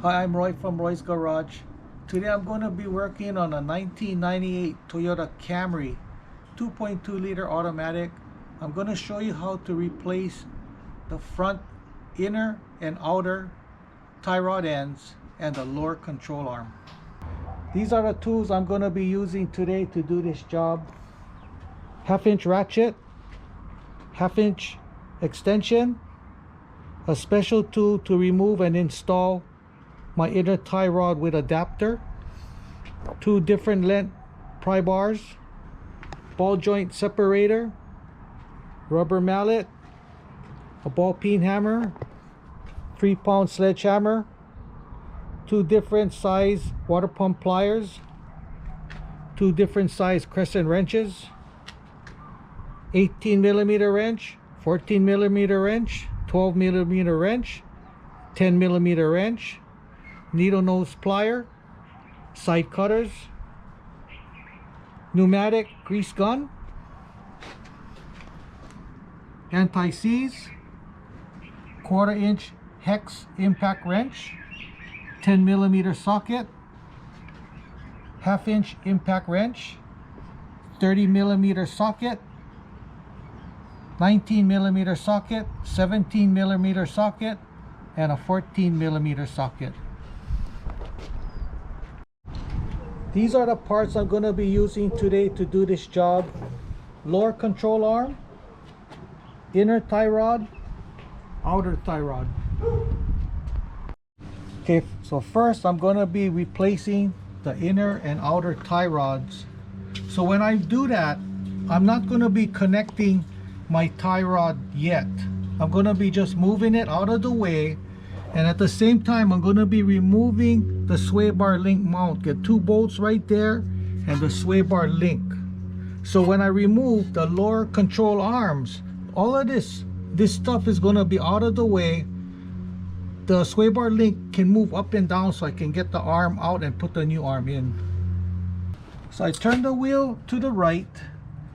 Hi, I'm Roy from Roy's Garage. Today I'm going to be working on a 1998 Toyota Camry 2.2 liter automatic. I'm going to show you how to replace the front inner and outer tie rod ends and the lower control arm. These are the tools I'm going to be using today to do this job. 1/2-inch ratchet, 1/2-inch extension, a special tool to remove and install my inner tie rod with adapter, 2 different length pry bars, ball joint separator, rubber mallet, a ball peen hammer, 3-pound sledgehammer, 2 different size water pump pliers, 2 different size crescent wrenches, 18mm wrench, 14mm wrench, 12mm wrench, 10mm wrench, needle nose plier, side cutters, pneumatic grease gun, anti-seize, 1/4-inch hex impact wrench, 10mm socket, 1/2-inch impact wrench, 30mm socket, 19mm socket, 17mm socket, and a 14mm socket. These are the parts I'm going to be using today to do this job. Lower control arm, inner tie rod, outer tie rod. Okay, so first I'm going to be replacing the inner and outer tie rods. So when I do that, I'm not going to be connecting my tie rod yet. I'm going to be just moving it out of the way, and at the same time I'm going to be removing the sway bar link mount. Get 2 bolts right there and the sway bar link. So when I remove the lower control arms, all of this stuff is going to be out of the way. The sway bar link can move up and down so I can get the arm out and put the new arm in. So I turn the wheel to the right.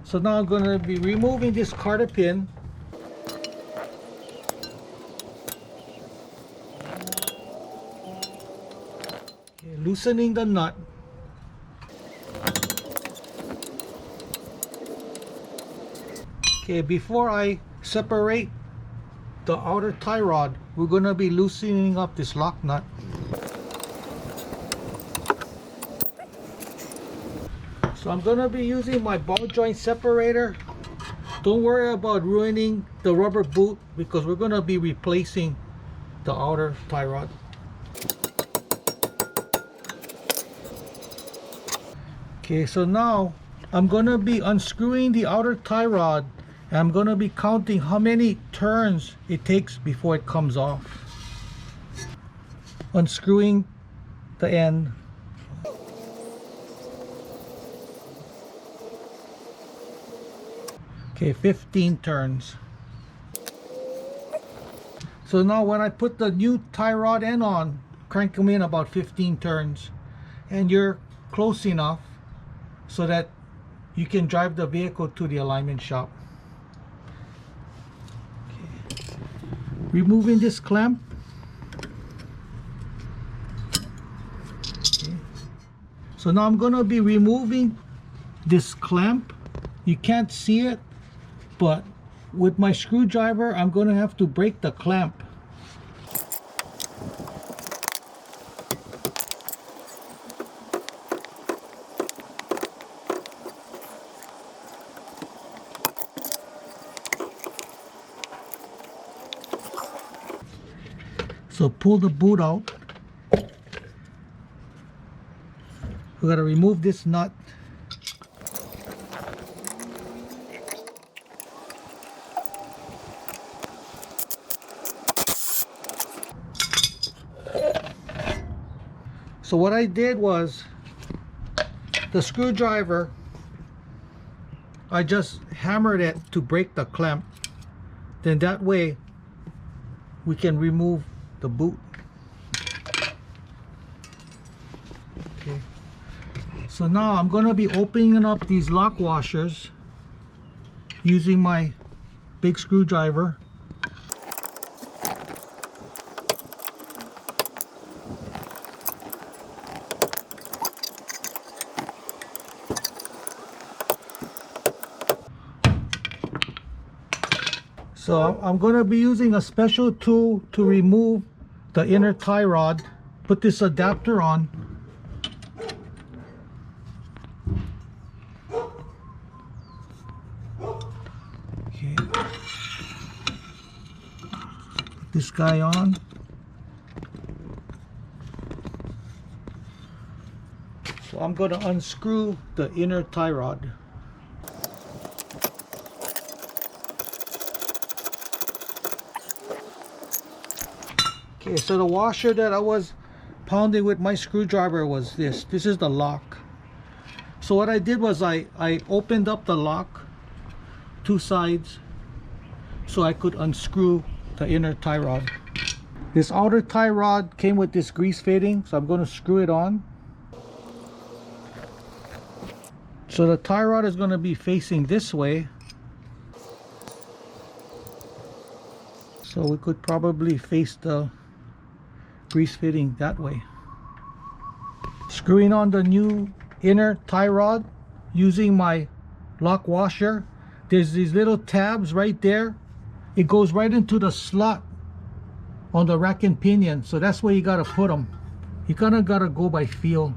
So now I'm going to be removing this carter pin. Okay, loosening the nut. Okay, before I separate the outer tie rod, we're going to be loosening up this lock nut. So I'm going to be using my ball joint separator. Don't worry about ruining the rubber boot because we're going to be replacing the outer tie rod. Okay, so now I'm going to be unscrewing the outer tie rod, and I'm going to be counting how many turns it takes before it comes off. Unscrewing the end. Okay, 15 turns. So now when I put the new tie rod end on, crank them in about 15 turns, and you're close enough so that you can drive the vehicle to the alignment shop. Okay. Removing this clamp. Okay. So now I'm going to be removing this clamp. You can't see it, but with my screwdriver I'm going to have to break the clamp. So pull the boot out. We got to remove this nut. So what I did was, the screwdriver, I just hammered it to break the clamp. Then that way we can remove the boot. Okay. So now I'm going to be opening up these lock washers using my big screwdriver. So I'm going to be using a special tool to remove the inner tie rod. Put this adapter on. Okay. Put this guy on. So I'm going to unscrew the inner tie rod. Okay, so the washer that I was pounding with my screwdriver was this. This is the lock. So what I did was I opened up the lock, two sides, so I could unscrew the inner tie rod. This outer tie rod came with this grease fitting, so I'm going to screw it on. So the tie rod is going to be facing this way. So we could probably face the grease fitting that way. Screwing on the new inner tie rod using my lock washer. There's these little tabs right there. It goes right into the slot on the rack and pinion, so that's where you got to put them. You kind of got to go by feel.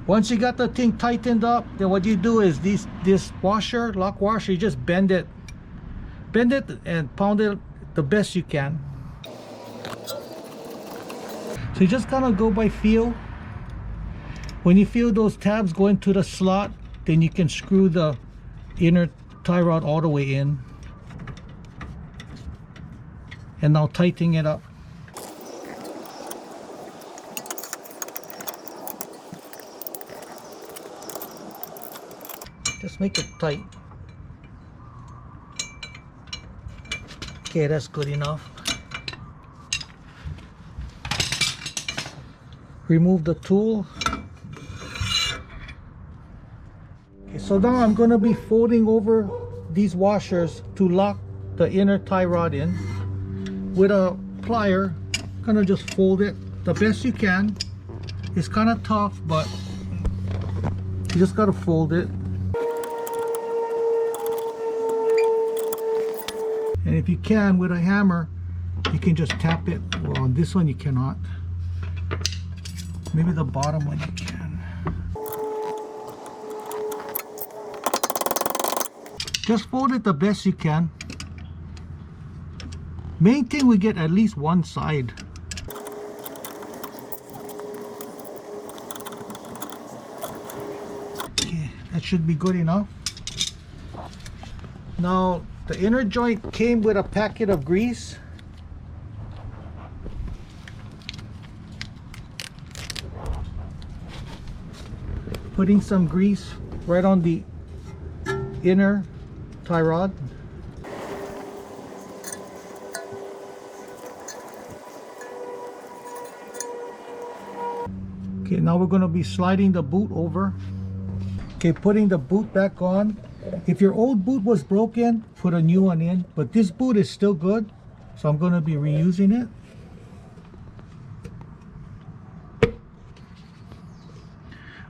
Once you got the thing tightened up, then what you do is this washer, lock washer, you just bend it and pound it the best you can. So you just kind of go by feel. When you feel those tabs go into the slot, then you can screw the inner tie rod all the way in. And now tighten it up. Just make it tight. Okay, that's good enough. Remove the tool. Okay, so now I'm going to be folding over these washers to lock the inner tie rod in. With a plier, kind of just fold it the best you can. It's kind of tough, but you just got to fold it. And if you can, with a hammer, you can just tap it. Well, on this one you cannot. Maybe the bottom one you can. Just fold it the best you can. Main thing, we get at least one side. Okay, that should be good enough. Now, the inner joint came with a packet of grease. Putting some grease right on the inner tie rod. Okay, now we're going to be sliding the boot over. Okay, putting the boot back on. If your old boot was broken, put a new one in, but this boot is still good, so I'm going to be reusing it.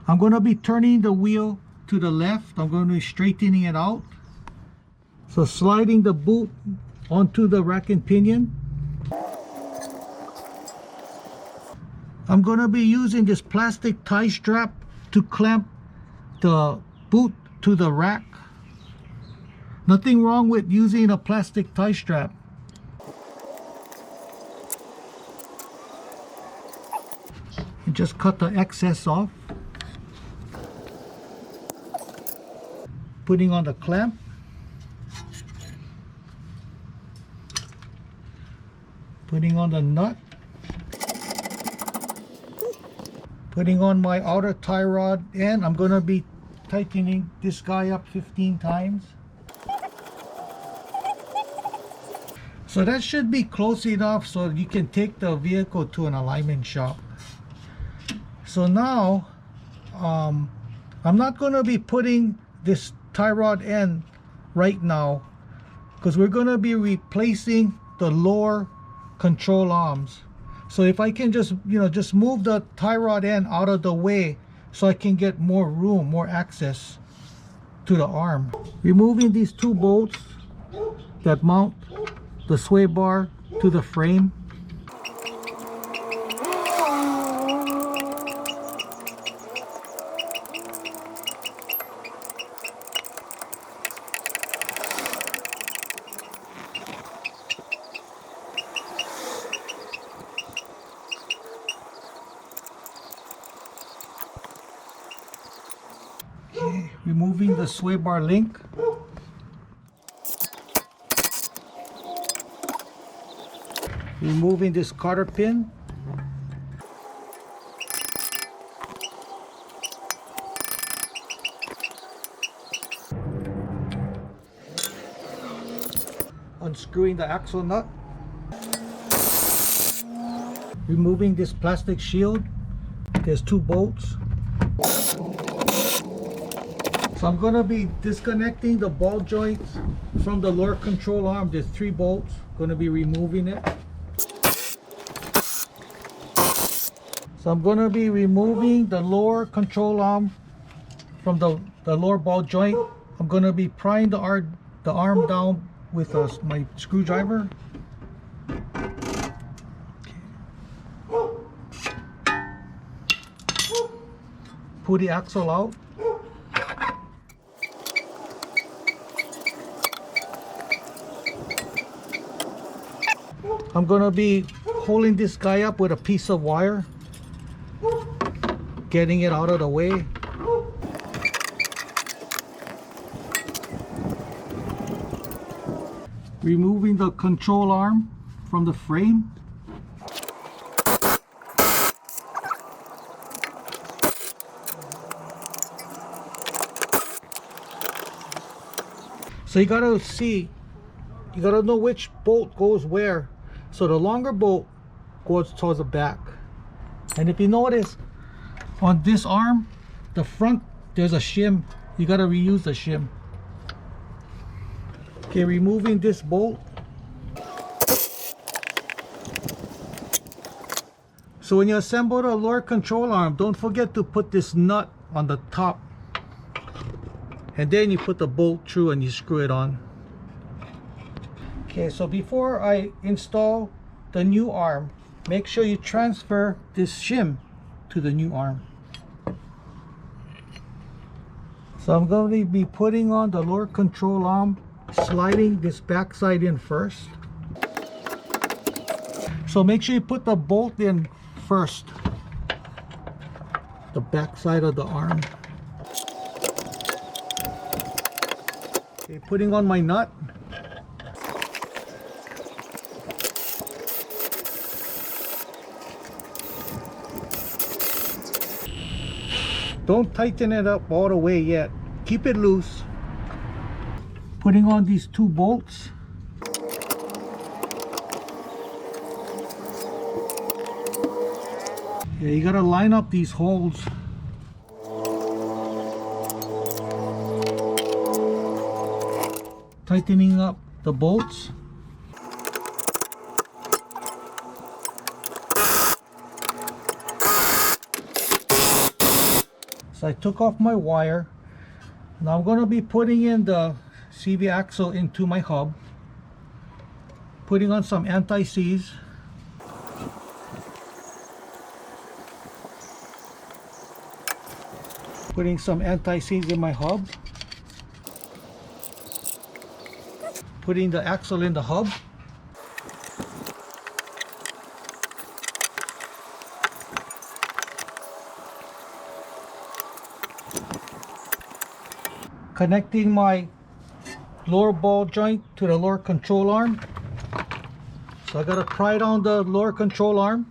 I'm going to be turning the wheel to the left. I'm going to be straightening it out. So sliding the boot onto the rack and pinion. I'm going to be using this plastic tie strap to clamp the boot to the rack. Nothing wrong with using a plastic tie strap. And just cut the excess off. Putting on the clamp. Putting on the nut. Putting on my outer tie rod, and I'm going to be tightening this guy up 15 times. So that should be close enough so you can take the vehicle to an alignment shop. So now I'm not going to be putting this tie rod end right now, because we're going to be replacing the lower control arms. So if I can just move the tie rod end out of the way so I can get more room, more access. to the arm. Removing these two bolts that mount the sway bar to the frame. Okay, removing the sway bar link. Removing this cotter pin. Unscrewing the axle nut. Removing this plastic shield. There's two bolts. So I'm going to be disconnecting the ball joints from the lower control arm. There's 3 bolts. Going to be removing it. So I'm going to be removing the lower control arm from the lower ball joint. I'm going to be prying the arm down with my screwdriver. Pull the axle out. I'm going to be holding this guy up with a piece of wire, getting it out of the way. Removing the control arm from the frame. So you gotta know which bolt goes where. So the longer bolt goes towards the back. And if you notice, on this arm, the front, there's a shim. You gotta reuse the shim. Okay, removing this bolt. So when you assemble the lower control arm, don't forget to put this nut on the top. And then you put the bolt through and you screw it on. Okay, so before I install the new arm, make sure you transfer this shim to the new arm. So I'm going to be putting on the lower control arm, sliding this back side in first. So make sure you put the bolt in first, the back side of the arm. Okay, putting on my nut. Don't tighten it up all the way yet. Keep it loose. Putting on these 2 bolts. Yeah, you gotta line up these holes. Tightening up the bolts. So I took off my wire. Now I'm going to be putting in the CV axle into my hub. Putting on some anti-seize. Putting some anti-seize in my hub. Putting the axle in the hub. Connecting my lower ball joint to the lower control arm. So I gotta pry down the lower control arm.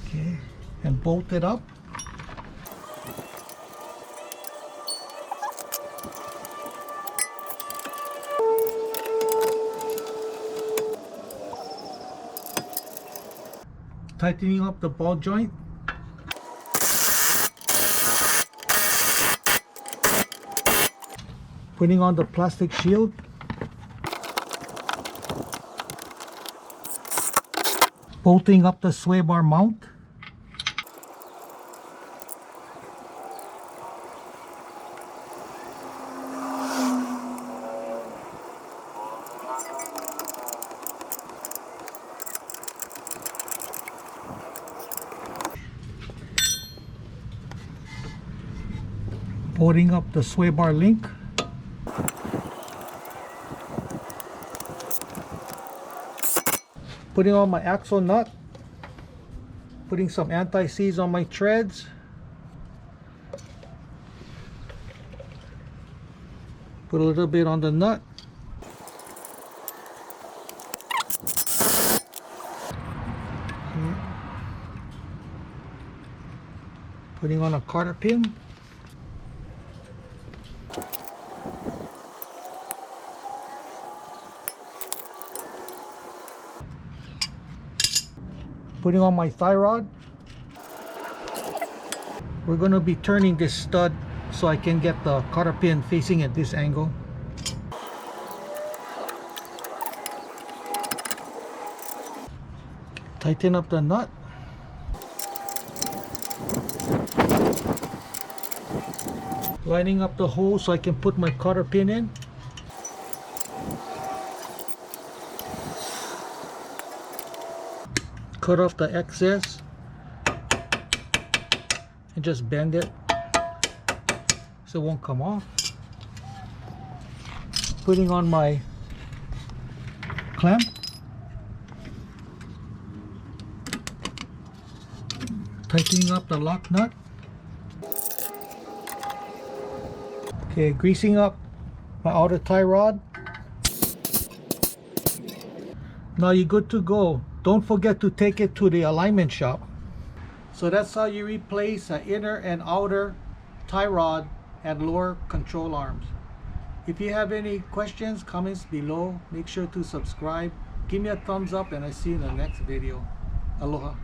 Okay, and bolt it up. Tightening up the ball joint. Putting on the plastic shield. Bolting up the sway bar mount. Folding up the sway bar link. Putting on my axle nut. Putting some anti-seize on my treads. Put a little bit on the nut. Putting on a cotter pin. Putting on my tie rod. We're going to be turning this stud so I can get the cotter pin facing at this angle. Tighten up the nut. Lining up the hole so I can put my cotter pin in. Cut off the excess and just bend it so it won't come off. Putting on my clamp. Tightening up the lock nut. Okay, greasing up my outer tie rod. Now you're good to go. Don't forget to take it to the alignment shop. So that's how you replace an inner and outer tie rod and lower control arms. If you have any questions, comments below, make sure to subscribe. Give me a thumbs up and I see you in the next video. Aloha.